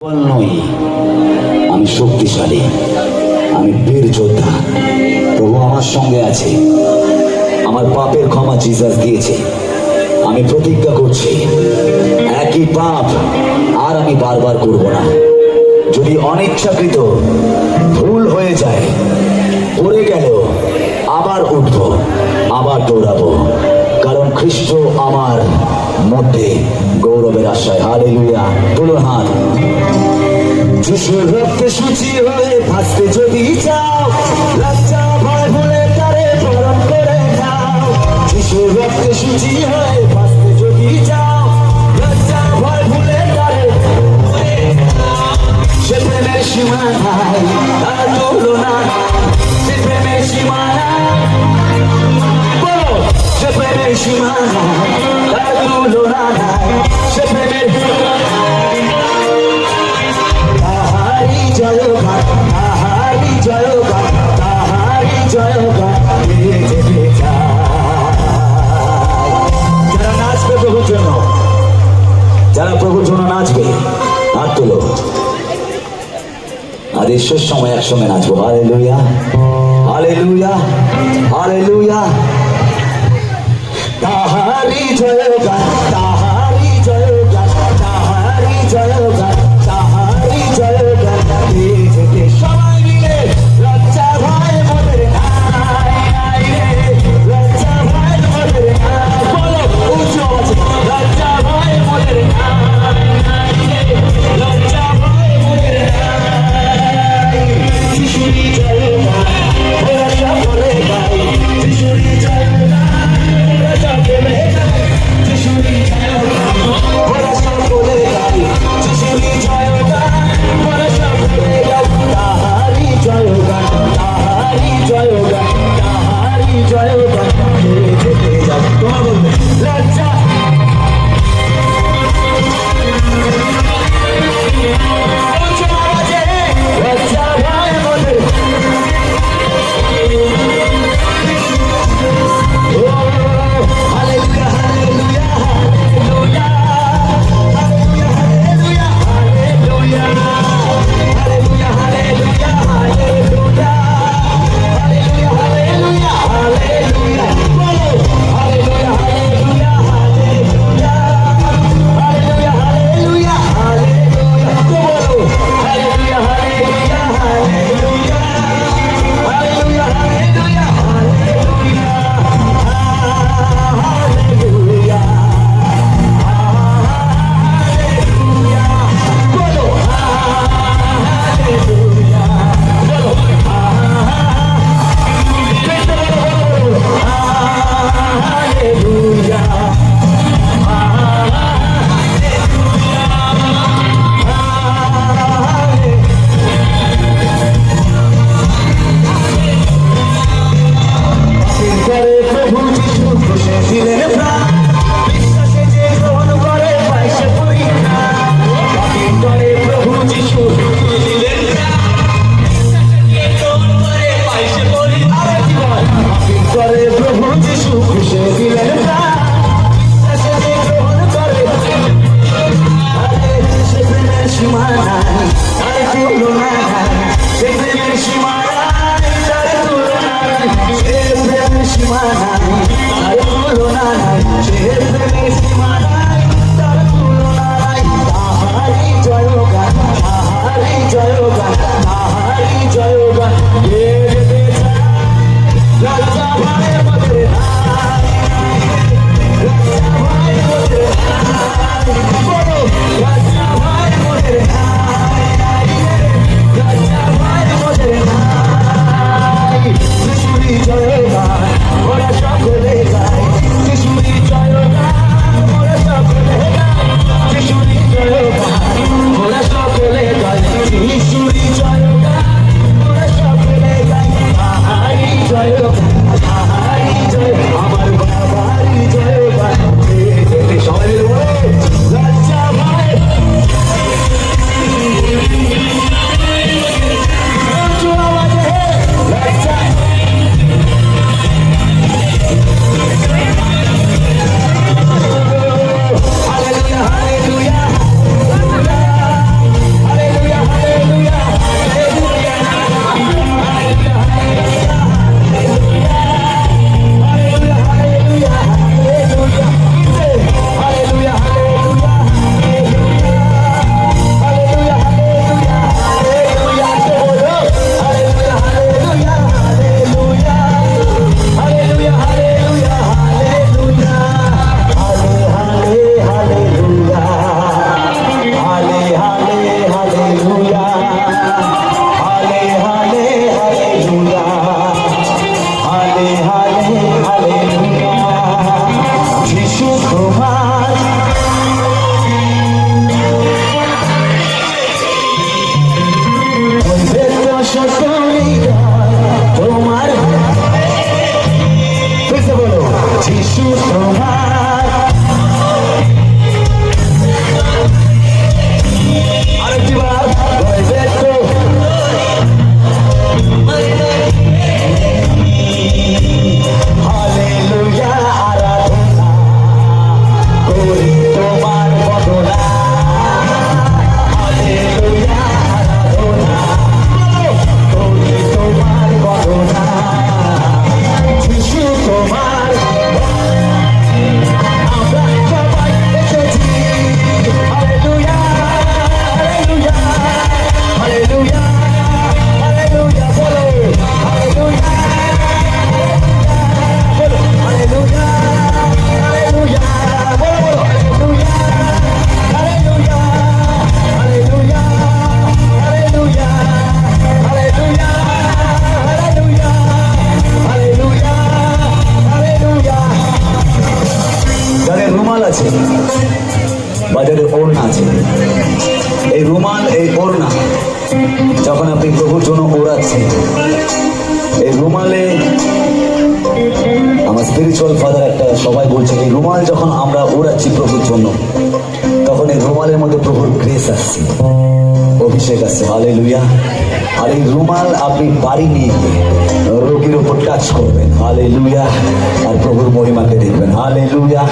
নই, আমি শক্তিশালী, আমি বীর যোদ্ধা। প্রভু আমার সঙ্গে আছে। আমার পাপের ক্ষমা জিসাস দিয়েছে। আমি প্রতিজ্ঞা করছি, একই পাপ আর আমি বারবার করব না। যদি অনিচ্ছাকৃত ভুল হয়ে যায়, পড়ে গেল, আবার উঠবো, আবার দৌড়াবো, কারণ খ্রিস্ট আমার মধ্যে গৌরবের আশায়। হালেলুয়া, তুলুন হাত। যিশুর রক্তে শুচি হয়ে ভাসতে যদি চাও, লজ্জা ভয় ভুলে তারে বরণ করে নাও। যিশুর রক্তে শুচি হয়ে ভাসতে যদি চাও, লজ্জা ভয় ভুলে তারে সে প্রেমের সীমা নাই, তার তুলনা সে প্রেমের সীমা নাই। বলো, সে প্রেমের সীমা নাই, তার তুলনা নাই, সে প্রেমের তাহারি জয়গান, তাহারি জয়গান, তাহারি জয়গান গেয়ে যেতে চাই। যারা নাচবে প্রভুর জন্য, যারা প্রভুর জন্য নাচবে, হাত তোলো। আর ঈশ্বর সময় একসঙ্গে নাচবো। Hallelujah, hallelujah, hallelujah. তাহারি জয়গান, তাহারি জয়গান, তাহারি জয়গান, তাহারি জয়গান গেয়ে যেতে সবাই মিলে। লজ্জা ভয় মোদের নাই, নাই রে, লজ্জা ভয় মোদের নাই। বলো উঁচু আওয়াজে, লজ্জা ভয় মোদের নাই, নাই রে, লজ্জা ভয় মোদের নাই। যিশুরই জয়গান ওরা সকলে গাই, যিশুরই জয়গান ওরা সকলে গাই, যিশুরই জয়গান। তোমার বদনা হালেলুয়া আরাধনা করি তোমার বদনা যিশু তোমার আমরা সবাই এসেছি হালেলুয়া হালেলুয়া হালেলুয়া হালেলুয়া বলো হালেলুয়া বলো হালেলুয়া হালেলুয়া বলো বলো hallelujah hallelujah hallelujah hallelujah hallelujah hallelujah hallelujah hallelujah যাদের রুমাল আছে বা যাদের ওড়না আছে, এই রুমাল এই ওড়না যখন আপনি প্রভুর জন্য ওড়াচ্ছেন, এই রুমালে আমার স্পিরিচুয়াল ফাদার একটা সবাই বলছে এই রুমাল যখন আমরা ওড়াচ্ছি প্রভুর জন্য, তখন এই রুমালের মধ্যে প্রভুর গ্রেস আসছে, অভিষেক আসছে। হালেলুয়া। আর এই রুমাল আপনি বাড়ি নিয়ে গিয়ে রোগীর উপর টাচ করবেন, হালেলুয়া, আর প্রভুর মহিমাকে দেখবেন, হালেলুয়া।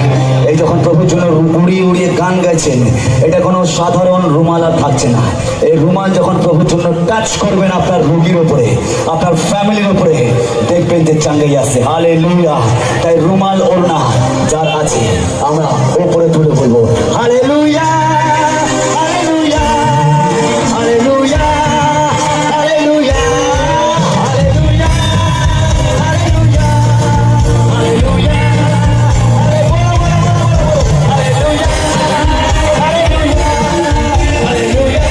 এই যখন প্রভুর জন্য উড়িয়ে উড়িয়ে গান গাইছেন, এটা কোনো সাধারণ রুমাল আর থাকছে না। এই রুমাল যখন প্রভুর জন্য টাচ করবেন আপনার রোগীর উপরে, আপনার ফ্যামিলির উপরে, দেখবেন যে চাঙ্গাই আসছে, হালেলুয়া। তাই রুমাল ওড়না যার আছে আমরা উপরে তুলে বলবো hallelujah hallelujah hallelujah hallelujah hallelujah hallelujah hallelujah hallelujah hallelujah hallelujah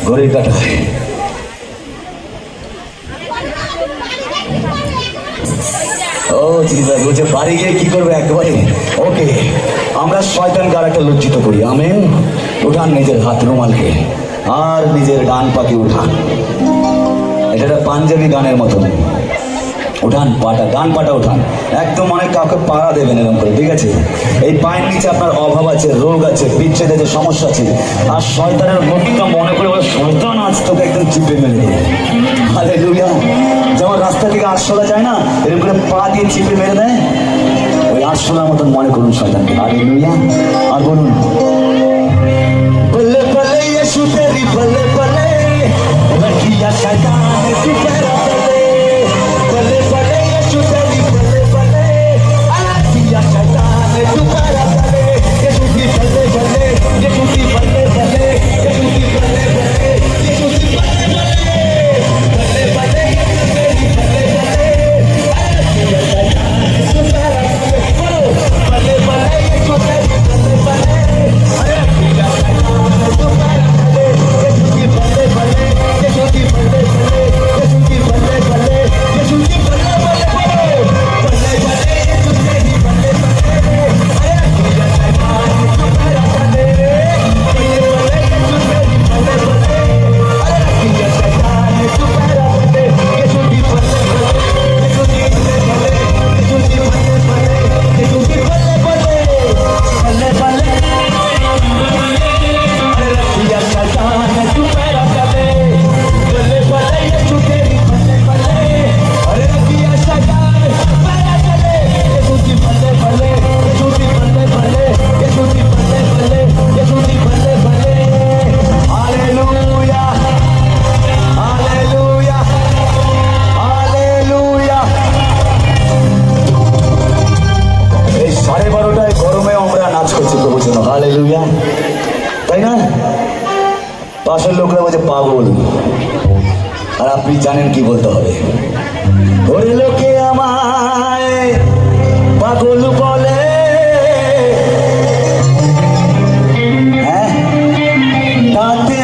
ঘড়ির কাঁটায় ও জিসাস বলছে বাড়ি গিয়ে কি করবে একেবারে ওকে। আমরা শয়তানকে আর একটা লজ্জিত করি। আমেন। উঠান নিজের হাত রুমালকে আর নিজের ডান পাকে উঠান। এটা একটা পাঞ্জাবি গানের মতন। উঠান পাটা, ডান পাটা উঠান একদম। অনেক কাউকে পাড়া দেবেন এরকম করে, ঠিক আছে? এই পায়ের নিচে আপনার অভাব আছে, রোগ আছে, বিচ্ছেদ আছে, সমস্যা আছে, আর শয়তানের মুখটা মনে করে বলে শয়তান আজ তোকে একদম চিপে মেরে দেবে। হালেলুয়া। যেমন রাস্তা থেকে আরশোলা যায় না, এরকম করে পা দিয়ে চিপে মেরে দেয়, ওই আরশোলার মতন মনে করুন শয়তানকে। হালেলুয়া। আর বলুন বলে বলে ইয়েশু তেরি বলে বলে রখিয়া শয়তান তু তেরা বলে বলে বলে ইয়েশু তেরি বলে বলে আলাদিয়া শয়তান তু তেরা বলে ইয়েশু কি বলে বলে ইয়েশু কি বলে বলে ইয়েশু কি বলে বলে ইয়েশু কি বলে বলে বলে বলে ইয়েশু তেরি বলে বলে আলাদিয়া শয়তান তু তেরা বলে বলে বলে ইয়েশু তেরি বলে বলে আলাদিয়া শয়তান তু তেরা বলে ইয়েশু কি বলে বলে ইয়েশু কি বলে বলে ইয়েশু কি আশেপাশের লোকরা বলছে পাগল, আর আপনি জানেন কি বলতে হবে। ওরে লোকে আমায় পাগল বলে, হ্যাঁ তাতে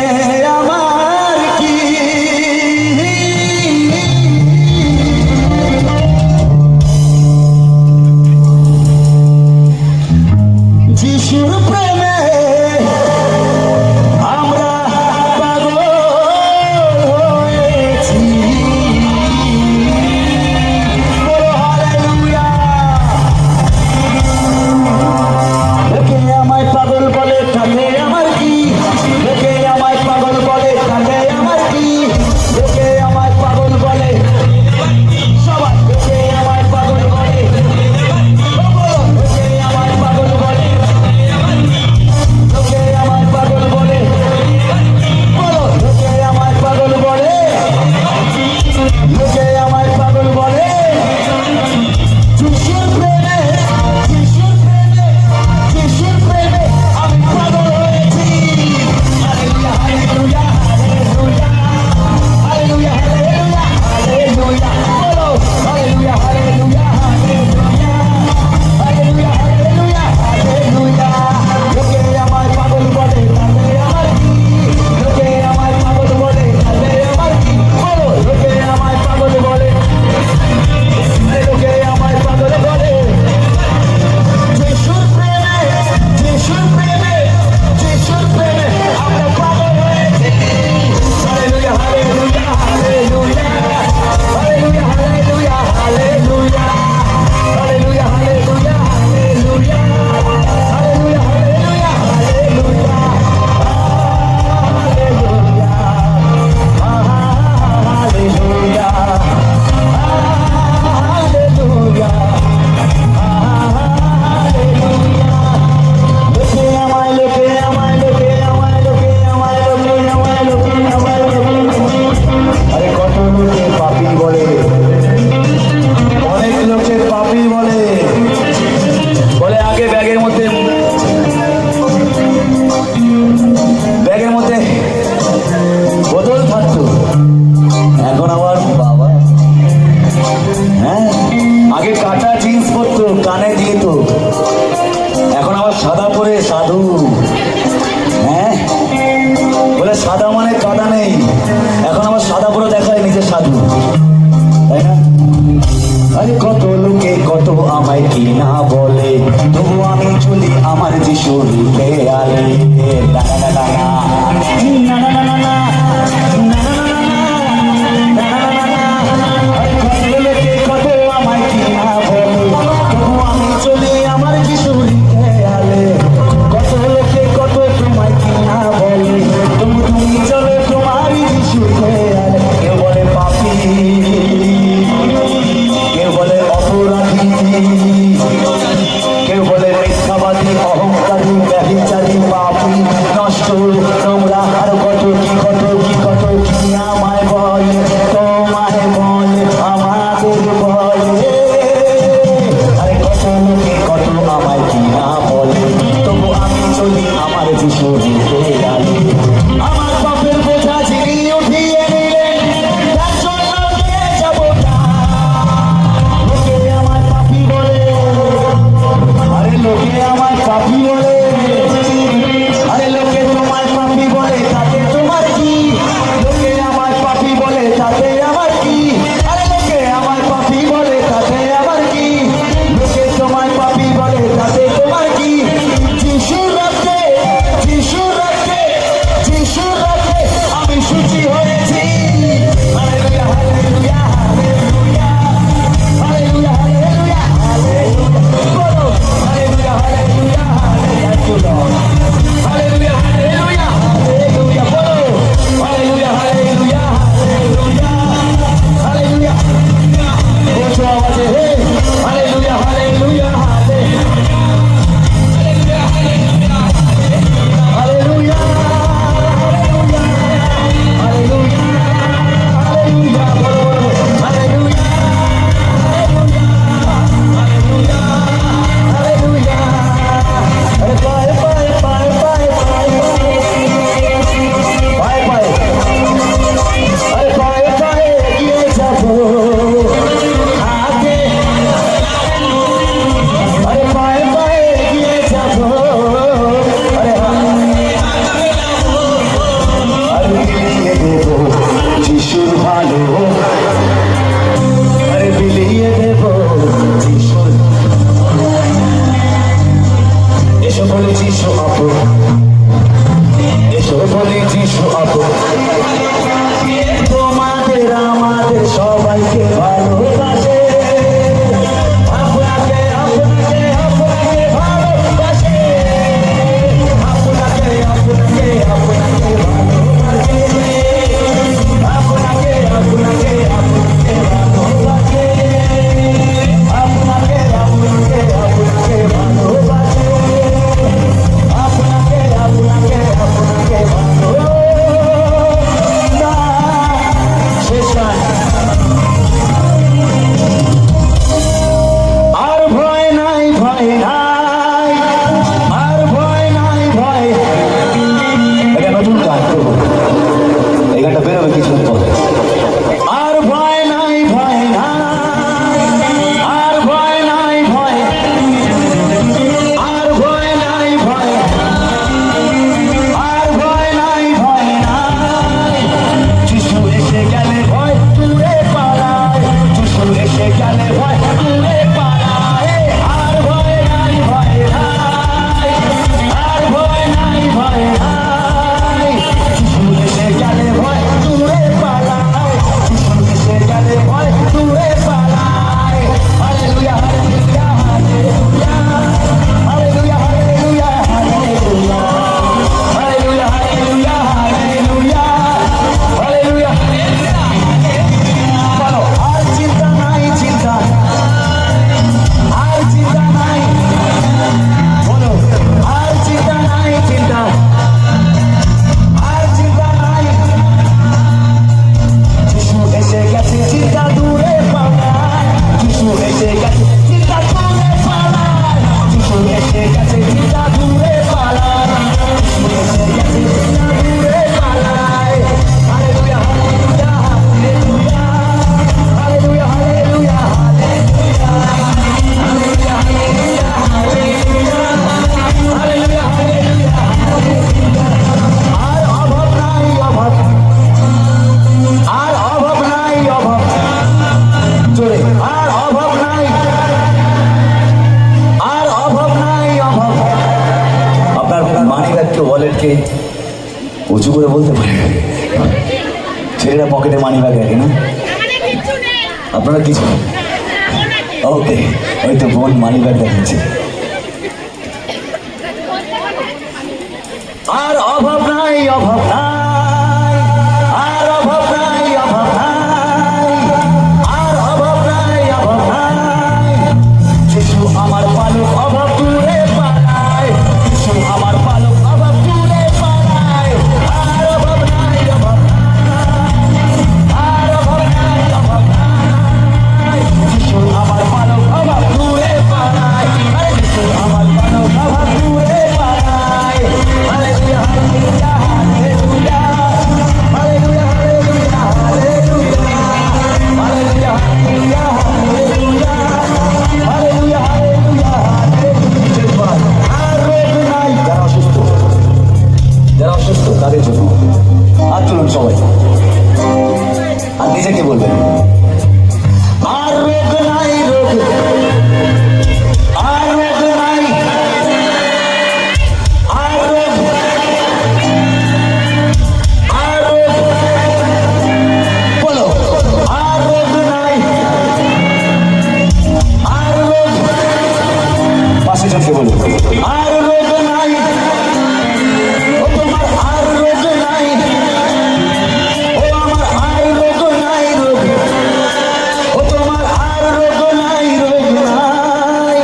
আমার কি, যিশুর প্রেমে আমরা পাগল হয়েছি। বলো হালেলুয়া। লোকে আমায় পাগল বলে, তাতে আমার কি, লোকে আমায় পাগল বলে, তাতে আমার কি, লোকে আমায় পাগল বলে, সবাই লোকে আমায় পাগল বলে, লোকে আমায় পাগল বলে, লোকে আমায় পাগল বলে, বলো লোকে আমায় পাগল বলে, লোকে আমায় পাগল বলে। যিশুর প্রেমে, যিশুর প্রেমে, যিশুর প্রেমে আমি পাগল হয়েছি। Hallelujah hallelujah hallelujah hallelujah hallelujah hallelujah, বলো hallelujah hallelujah hallelujah hallelujah hallelujah hallelujah. লোকে আমায় পাগল বলে, তাতে আমার কি, লোকে আমায় পাগল বলে, তাতে আমার কি, বলো লোকে আমায় পাগল বলে, লোকে আমায় পাগল বলে। যিশুর প্রেমে, যিশুর প্রেমে, যিশুর প্রেমে আমরা পাগল হয়েছি। Hallelujah hallelujah hallelujah hallelujah hallelujah hallelujah hallelujah hallelujah hallelujah hallelujah hallelujah hallelujah আরে কত লোকে পাপী বলে, অনেক লোকে পাপী বলে, বলে আগে ব্যাগের মধ্যে বোতল থাকতো, এখন আবার বাবা, হ্যাঁ আগে কাটা জিন্স পরতো, কানে দিত, এখন আবার সাদা পরে সাধু, হ্যাঁ বলে সাদা মানে কাদা নেই, এখন আবার সাদা পরে দেখায় নিজের সাধু, তাই না? আরে কত লোকে কত আমায় কি না বলে, তবু আমি চলি আমার যিশুর খেয়ালে। না না না না না না না না না। কত আমায় কি না বলে, তবু আমি চলি আমার যিশুর খেয়ালে। কত লোকে কত তোমায় কি না বলে, তবু তুমি চলে তোমারই যিশুর খেয়ালে। কেউ বলে পাপী, কেউ বলে অপরাধী, কেউ বলে মিথ্যাবাদী, অহংকারী, ব্যভিচারী, পাপী, নষ্ট, নোংরা, আর কত কি এসে গেছে চিন্তা দূরে পালায়, যিশু এসে গেছে চিন্তা দূরে পালায়, যিশু এসে গেছে চিন্তা দূরে পালায়। Hallelujah hallelujah hallelujah hallelujah hallelujah hallelujah hallelujah hallelujah hallelujah. আর অভাব নাই অভাব, আর অভাব নাই অভাব, জোরে আর অভাব নাই, আর অভাব নাই অভাব। আপনার মানি ব্যাগকে ওয়ালেটকে উঁচু করে বলতে পারে, ছেলেরা পকেটে মানি ব্যাগ রাখে না, আপনারা কিছু ওকে, ওই তো বোন মানি ব্যাগ দেখাচ্ছে। আর অভাব নাই অভাব নাই, আর অভাব নাই অভাব নাই, আর অভাব নাই অভাব নাই। যিশু আমার পালক অভাব দূরে পালায়, যিশু আমার পালক অভাব দূরে পালায়। আর অভাব নাই অভাব নাই, আর অভাব নাই অভাব নাই। যিশু আমার পালক অভাব দূরে পালায়, আরে যিশু আমার পালক অভাব দূরে পালায়। Hallelujah hallelujah hallelujah hallelujah hallelujah hallelujah hallelujah hallelujah hallelujah hallelujah hallelujah. আর রোগ নাই, যারা অসুস্থ, যারা অসুস্থ তাদের জন্য হাত তুলুন সবাই, আর নিজেকে বলবেন আর রোগ নাই, রোগ আর রোগ নাই, আর রোগ আর রোগ, বলো আর রোগ নাই, আর রোগ, পাশে জনকে বলো আর রোগ নাই, ও তোমার আর রোগ নাই, ও আমার আর রোগ নাই, রোগ, ও তোমার আর রোগ নাই, রোগ নাই।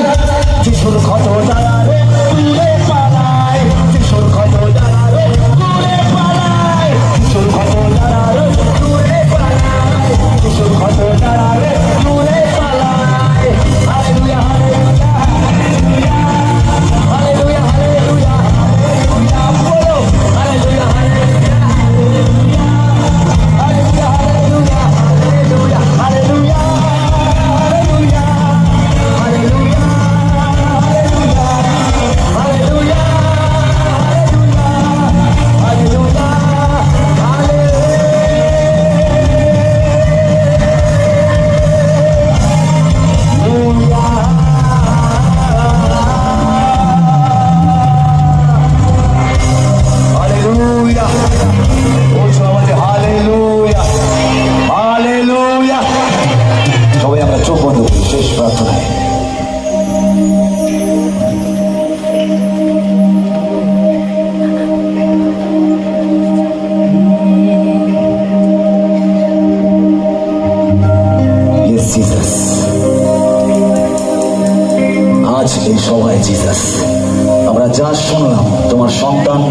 যিশুর ক্ষত দ্বারা রোগ দূরে পালায়, যিশুর ক্ষত দ্বারা রোগ দূরে পালায়, যিশুর ক্ষত দ্বারা রোগ দূরে পালায়, যিশুর ক্ষত দ্বারা রোগ দূরে পালায়। Hallelujah hallelujah hallelujah hallelujah hallelujah, বলো hallelujah hallelujah hallelujah hallelujah hallelujah hallelujah hallelujah hallelujah hallelujah hallelujah hallelujah, বলছো আমাদের হালেলুয়া হালেলুয়া। সবাই আমরা চোখ বন্ধ করি শেষ প্রার্থনায়। Yes, Jesus. আজ এই সভায় জিসাস আমরা যা শুনলাম, তোমার সন্তান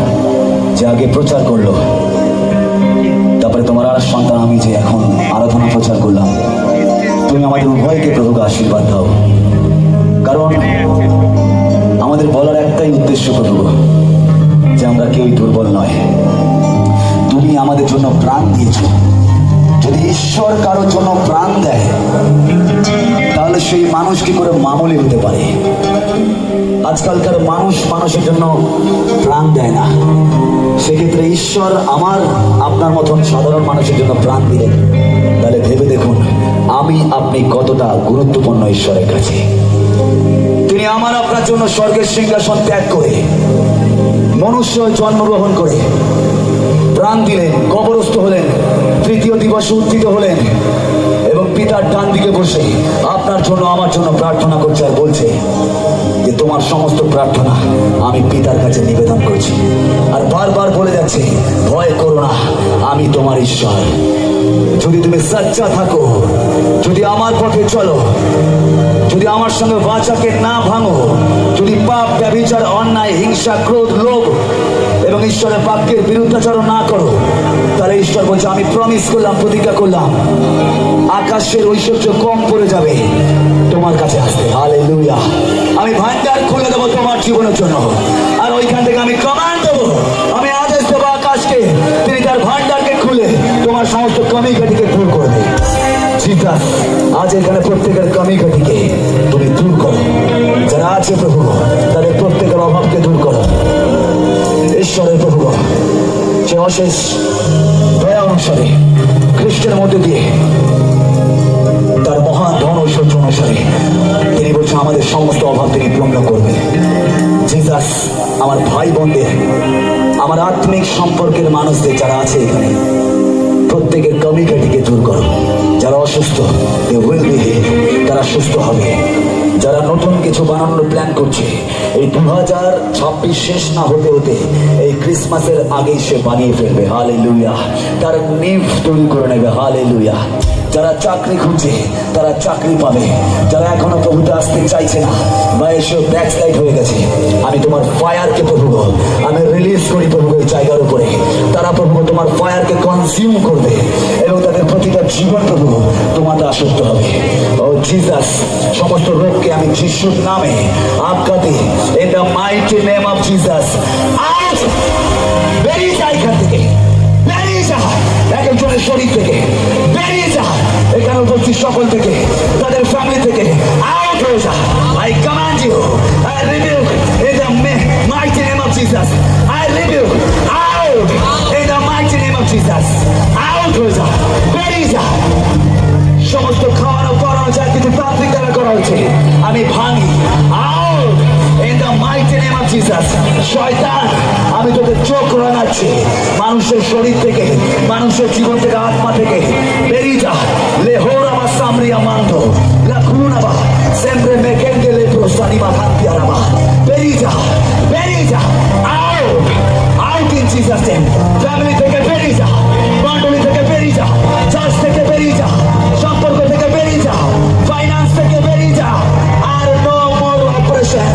যে আগে প্রচার করলো, তারপরে তোমার আর সন্তান আমি যে এখন আরাধনা প্রচার করলাম, তুমি আমাদের উভয়কে প্রভুকে আশীর্বাদ দাও। কারণ আমাদের বলার একটাই উদ্দেশ্য প্রভু, যে আমরা কেউই দুর্বল নয়, তুমি আমাদের জন্য প্রাণ দিয়েছ। যদি ঈশ্বর কারোর জন্য প্রাণ দেয়, তাহলে সেই মানুষ কি করে মামুলি হতে পারে? আজকালকার মানুষ মানুষের জন্য প্রাণ দেয় না, সেক্ষেত্রে ঈশ্বর আমার আপনার মতন সাধারণ মানুষের জন্য প্রাণ দিলেন। তাহলে ভেবে দেখুন আমি আপনি কতটা গুরুত্বপূর্ণ ঈশ্বরের কাছে। তিনি আমার আপনার জন্য স্বর্গের সিংহাসন ত্যাগ করে মনুষ্য জন্মগ্রহণ করে প্রাণ দিলেন, কবরস্থ হলেন, তৃতীয় দিবসে উত্থিত হলেন এবং পিতার ডান দিকে বসে আপনার জন্য আমার জন্য প্রার্থনা করছে আর বলছে যে তোমার সমস্ত প্রার্থনা আমি পিতার কাছে নিবেদন করছি। আর বারবার বলে যাচ্ছে ভয় করো না, আমি তোমার ঈশ্বর। যদি তুমি সচ্চা থাকো, যদি আমার পথে চলো, যদি আমার সঙ্গে বাচাকে না ভাঙো, যদি পাপ ব্যভিচার অন্যায় হিংসা ক্রোধ লোভ এবং ঈশ্বরের বাক্যের বিরুদ্ধাচরণ না করো, তাহলে ঈশ্বর বলছে আমি প্রমিস করলাম, প্রতিজ্ঞা করলাম, আকাশের ঐশ্বর্য কম পড়ে যাবে তোমার কাছে আসতে। হালেলুয়া। আমি ভান্ডার খুলে দেবো তোমার জীবনের জন্য, আর ওইখান থেকে আমি কমান্ড দেবো, আমি আদেশ দেবো আকাশকে, তিনি তার ভান্ডারকে খুলে তোমার সমস্ত কমি ঘাটিকে দূর করে দেয়। জিসাস আজ এখানে প্রত্যেকের কমি ঘাটিকে তুমি দূর করো, যারা আছে প্রভু তাদের প্রত্যেকের অভাবকে দূর করো। ঈশ্বরের প্রভু সে অশেষ দয়া অনুসারে খ্রিস্টের মধ্যে দিয়ে তার মহান ধন ঐশ্বর্য অনুসারে তিনি বলছেন আমাদের সমস্ত অভাব তিনি পূর্ণ করবেন। জিসাস আমার ভাই বোনদের, আমার আত্মিক সম্পর্কের মানুষদের যারা আছে এখানে প্রত্যেকের কমি ঘাটিকে দূর করো। যারা অসুস্থ তারা সুস্থ হবে। যারা নতুন কিছু বানানোর প্ল্যান করছে, এই 2026 শেষ না হতে হতে এই ক্রিসমাসের আগেই সে বানিয়ে ফেলবে। হালেলুয়া। তার নিভ তৈরি করে নেবে। হালেলুয়া। যারা চাকরি খুঁজছে তারা চাকরি পাবে। যারা এখনো প্রভুতে আসতে চাইছে না বা এসে ব্যাকস্লাইড হয়ে গেছে, আমি তোমার ফায়ারকে প্রভু আমি রিলিজ করি প্রভু এই জায়গার উপরে। তারা প্রভু তোমার ফায়ারকে কনজিউম করবে এবং তাদের প্রতিটা জীবন প্রভু তোমাতে আসক্ত হবে। ও জিসাস, সমস্ত রোগকে আমি যিশুর নামে আটকাতে, in the mighty name of Jesus. আজ বেরিয়ে যায় এখান থেকে, বেরিয়ে যা এক একজনের শরীর থেকে, বেরিয়ে যা এখানে উপস্থিত সকল থেকে, তাদের ফ্যামিলি থেকে আউট হয়ে যা। I command you, I rebuke in the mighty name of Jesus. I rebuke out in the mighty name of Jesus. Out হয়ে যা, বেরিয়ে যা। সমস্ত খাওয়ানো করানো যা কিছু তান্ত্রিক দ্বারা করা হয়েছে আমি ভাঙি। Out in the mighty name of Jesus. শয়তান, আমি তোকে চোখ রাঙাচ্ছি মানুষের শরীর থেকে, মানুষের জীবন থেকে, আত্মা থেকে বেরিয়ে যা। লেহোরা বা সামরিয়া মান্ত লাখুনাবা সেমরে মেকেন্ডে লেপ্রো সানিমা খান্তিয়ারাবা। বেরিয়ে যা, বেরিয়ে যা। Out, out in Jesus name. Family থেকে বেরিয়ে যা, মণ্ডলী থেকে বেরিয়ে যা, চার্চ থেকে বেরিয়ে যা, সম্পর্ক থেকে বেরিয়ে যা, ফাইন্যান্স থেকে বেরিয়ে যা। আর নো মোর অপারেশন।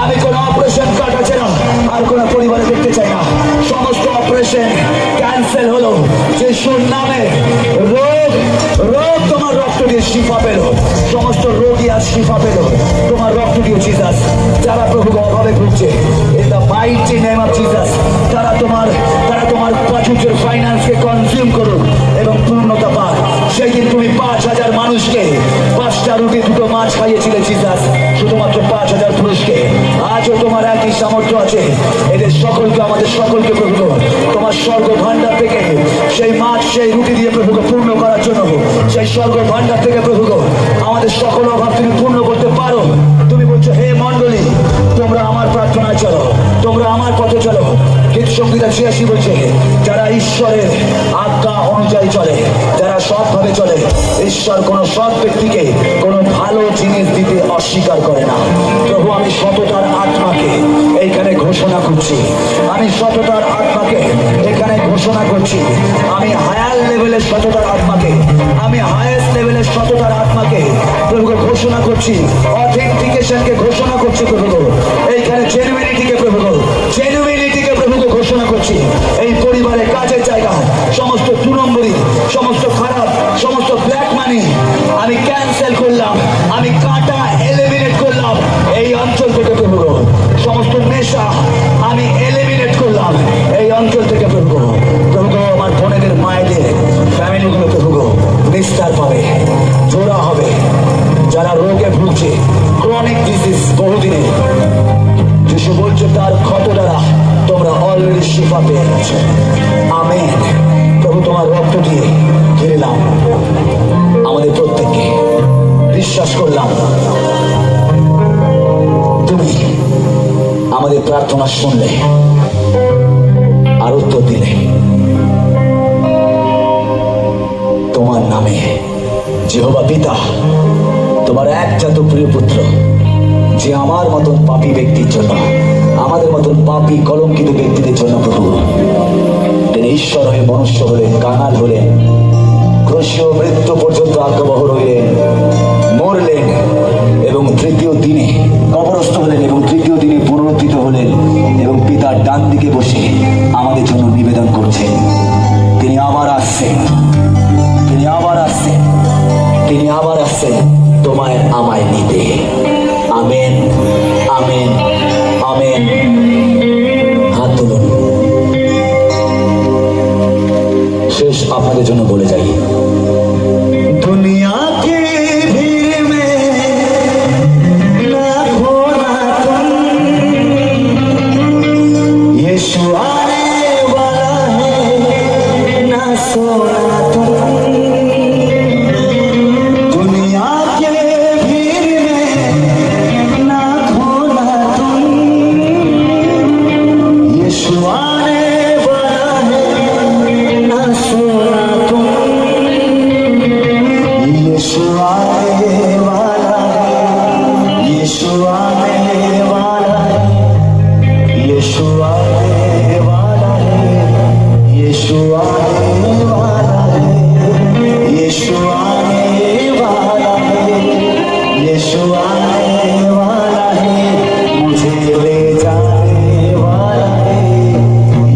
আমি কোন অপারেশন কাটাচ্ছে না, আর কোন পরিবারে দেখতে চাই না। সমস্ত অপারেশন ক্যান্সেল হলো যিশুর নামে। রোগ, রোগ তোমার রক্ত দিয়ে শিফা পেল। সমস্ত রোগী আজ শিফা পেল তোমার রক্ত দিয়ে জিসাস। যারা প্রভু অভাবে ভুগছে, in the mighty name of Jesus, তারা তোমার প্রাচুর্যের ফাইন্যান্সকে কনজিউম করুক এবং পূর্ণতা পাক। সেই দিন তুমি 5,000 মানুষকে 5টা রুটি 2টো মাছ খাইয়েছিলে জিসাস, শুধুমাত্র 5,000 পুরুষকে। আজও তোমার একই সামর্থ্য আছে এদের সকলকে, আমাদের সকলকে প্রভু তোমার স্বর্গ ভান্ডার থেকে সেই মাছ, সেই রুটি দিয়ে প্রভুকে পূর্ণ করার জন্য, সেই স্বর্গ ভান্ডার থেকে প্রভু আমাদের সকল অভাব তুমি পূর্ণ করতে পারো। তুমি বলছো হে মণ্ডলী, তোমরা আমার প্রার্থনায় চলো, তোমরা আমার পথে চলো। গীত সংহিতা 86 বলছে যারা ঈশ্বরের আজ্ঞা অনুযায়ী চলে, যারা সৎভাবে চলে, ঈশ্বর কোন সৎ ব্যক্তিকে কোনো ভালো জিনিস দিতে অস্বীকার করে না। প্রভু আমি সততার আত্মাকে এইখানে ঘোষণা করছি, আমি সততার আত্মাকে এখানে ঘোষণা করছি। আমি হায়ার লেভেলের সততার আত্মাকে, আমি হায়েস্ট লেভেলের সততার আত্মাকে প্রভুকে ঘোষণা করছি। অথেন্টিকেশনকে ঘোষণা করছি প্রভু, এইখানে জেনুইনিটিকে প্রভু, জেনুইনিটিকে প্রভুকে ঘোষণা করছি। এই পরিবারে, কাজের জায়গা, সমস্ত 2 নম্বরই, সমস্ত খারাপ, সমস্ত ব্ল্যাক মানি আমি ক্যান্সেল করলাম, আমি কাটা এলিমিনেট করলাম এই অঞ্চল থেকে প্রভু। সমস্ত নেশা আমি এলিমিনেট করলাম এই অঞ্চল থেকে প্রভু। প্রভু আমার বোনেদের, মায়েদের ফ্যামিলিগুলো প্রভু নিস্তার পাবে, জোড়া হবে। যারা রোগে ভুগছে, ক্রনিক ডিজিজ বহুদিনে, যিশু বলছে তার ক্ষত দ্বারা তোমরা অলরেডি শিফা পেয়ে গেছো। আমেন। প্রভু তোমার রক্ত দিয়ে ঘিরলাম আমাদের প্রত্যেককে। বিশ্বাস করলাম তুমি আমাদের প্রার্থনা শুনলে আর উত্তর দিলে। তোমার নামে যেহোবা পিতা, তোমার একজাত প্রিয় পুত্র, যে আমার মতন পাপী ব্যক্তির জন্য, আমাদের মতন পাপী কলঙ্কিত ব্যক্তিদের জন্য প্রভু তিনি ঈশ্বর হয়ে মনুষ্য হলেন, কাঙাল হলেন, ক্রুশীয় মৃত্যু পর্যন্ত আজ্ঞাবহ রইলেন, মরলেন এবং তৃতীয় দিনে কবরস্থ হলেন এবং তৃতীয় দিনে পুনরুত্থিত হলেন এবং পিতার ডান দিকে বসে আবার আসছেন তোমায় আমায় নিতে। Amen, amen, amen. হাত তুলুন। শেষ আপনাদের জন্য বলে যাই, দুনিয়া की भीड़ में ना खोना तुम, यीशु आने वाला है, ना सोना तुम। दुनिया के भीड़ में ना खोना तुम, यीशु आने वाला है, ना सोना तुम। यीशु आने वाला है, यीशु आने वाला है, यीशु आने वाला है, यीशु आने वाला है, यीशु आने वाला है, यीशु आने वाला है, मुझे ले जाने वाला है,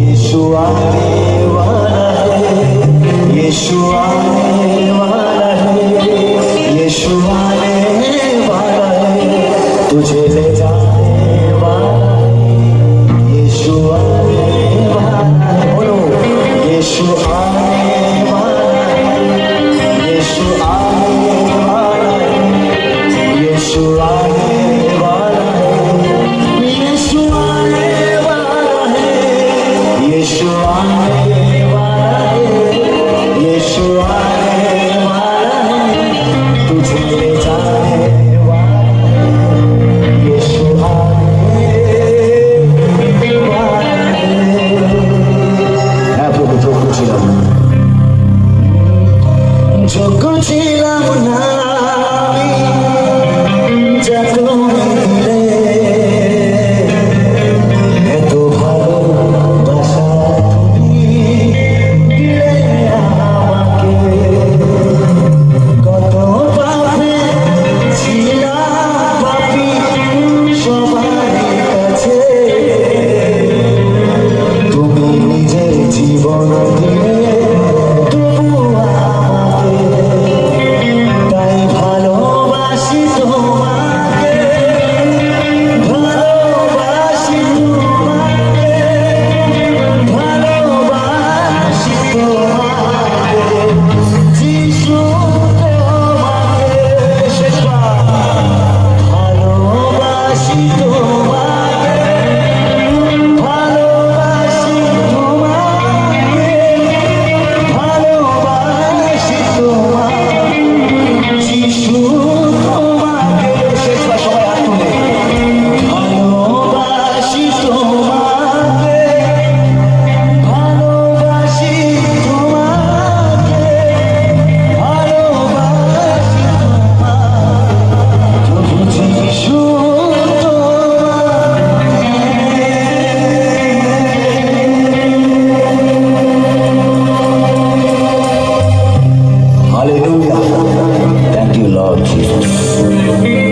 यीशु आने वाला है, यीशु आने वाला है, यीशु आने वाला है, तुझे ले जाने वाला है, यीशु आने वाला है। बोलो, यीशु आने वाला है, यीशु आने वाला है, यीशु आने वाला है, यीशु आने वाला है, यीशु आने वाला है, यीशु आने वाला है, तुझे ले जाने वाला है, यीशु आने वाला है। হ্যাঁ প্রভু, যোগ্য ছিলাম না, যোগ্য ছিলাম না আমি, যা তুমি দিলে, এত ভালোবাসা তুমি দিলে আমাকে। কত পাপে ছিলাম পাপী সবার কাছে, তুমি নিজের জীবন দিলে তবু আমাকে। তাই ভালোবাসি তোমাকে, ভালোবাসি তোমাকে, ভালোবাসি তোমাকে, যিশু তোমাকে। শেষবার, ভালোবাসি তোমাকে, ভালোবাসি তোমাকে, ভালোবাসি তোমাকে, যিশু তোমাকে। শেষবার সবাই হাত তুলে, ভালোবাসি তোমাকে, ভালোবাসি তোমাকে, ভালোবাসি তোমাকে, প্রভু যিশু তোমাকে। Hallelujah. Thank you, Lord Jesus.